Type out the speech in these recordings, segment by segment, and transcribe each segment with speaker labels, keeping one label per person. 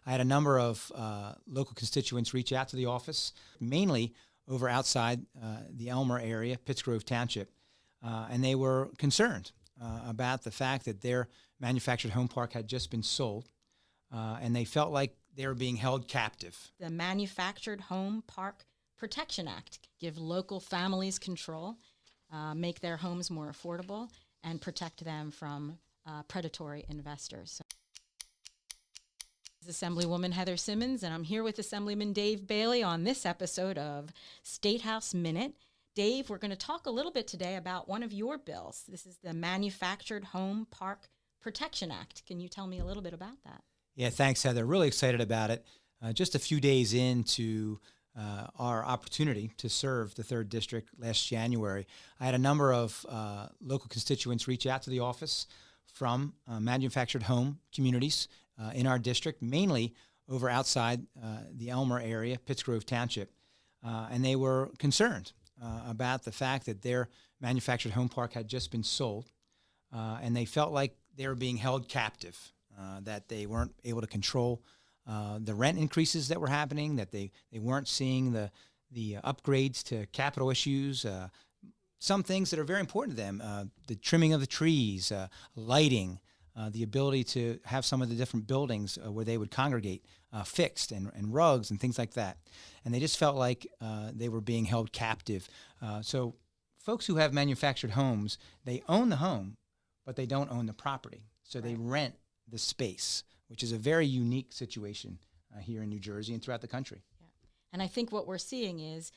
Speaker 1: I had a number of local constituents reach out to the office, mainly over outside the Elmer area, Pittsgrove Township, and they were concerned about the fact that their manufactured home park had just been sold, and they felt like they were being held captive.
Speaker 2: The Manufactured Home Park Protection Act give local families control, make their homes more affordable, and protect them from predatory investors. This is Assemblywoman Heather Simmons, and I'm here with Assemblyman Dave Bailey on this episode of State House Minute. Dave, we're going to talk a little bit today about one of your bills. This is the Manufactured Home Park Protection Act. Can you tell me a little bit about that?
Speaker 1: Yeah, thanks, Heather. Really excited about it. Just a few days into our opportunity to serve the 3rd District last January, I had a number of local constituents reach out to the office from manufactured home communities in our district, mainly over outside the Elmer area, Pittsgrove Township, and they were concerned about the fact that their manufactured home park had just been sold, and they felt like they were being held captive, that they weren't able to control the rent increases that were happening, that they weren't seeing the upgrades to capital issues, some things that are very important to them, the trimming of the trees, lighting, the ability to have some of the different buildings where they would congregate fixed, and rugs and things like that. And they just felt like they were being held captive. So folks who have manufactured homes, they own the home, but they don't own the property. So they rent the space, which is a very unique situation here in New Jersey and throughout the country.
Speaker 2: Yeah. And I think what we're seeing is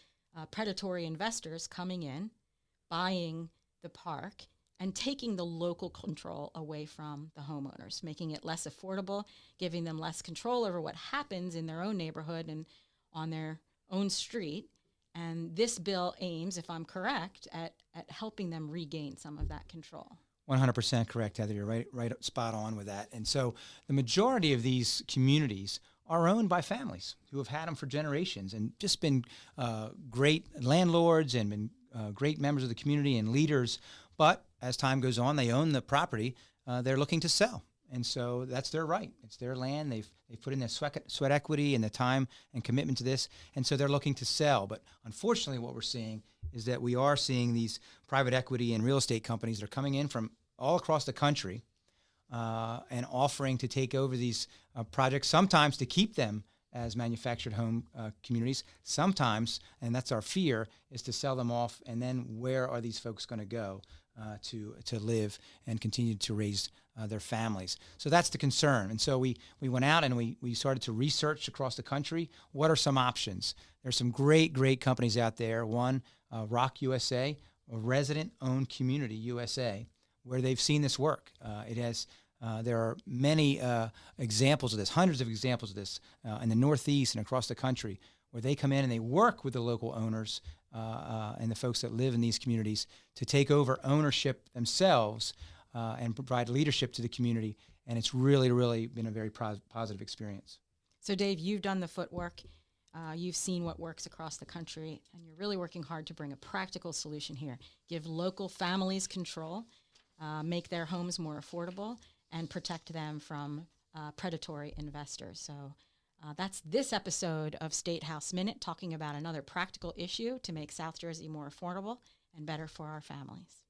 Speaker 2: predatory investors coming in, buying the park, and taking the local control away from the homeowners, making it less affordable, giving them less control over what happens in their own neighborhood and on their own street. And this bill aims, if I'm correct, at helping them regain some of that control.
Speaker 1: 100% correct, Heather. You're right, spot on with that. And so the majority of these communities are owned by families who have had them for generations and just been great landlords and been great members of the community and leaders. But as time goes on, they own the property. They're looking to sell. And so that's their right. It's their land. They've put in their sweat equity and the time and commitment to this. And so they're looking to sell. But unfortunately, what we're seeing is that we are seeing these private equity and real estate companies that are coming in from all across the country and offering to take over these projects, sometimes to keep them as manufactured home communities. Sometimes, and that's our fear, is to sell them off. And then where are these folks going to go to live and continue to raise their families? So that's the concern. And so we went out and we started to research across the country. What are some options? There's some great companies out there. One, Rock USA, a resident-owned community USA, where they've seen this work. There are many examples of this, hundreds of examples of this in the Northeast and across the country, where they come in and they work with the local owners and the folks that live in these communities to take over ownership themselves and provide leadership to the community. And it's really been a very positive experience.
Speaker 2: So Dave, you've done the footwork. You've seen what works across the country, and you're really working hard to bring a practical solution here. Give local families control, make their homes more affordable, and protect them from predatory investors. So that's this episode of State House Minute, talking about another practical issue to make South Jersey more affordable and better for our families.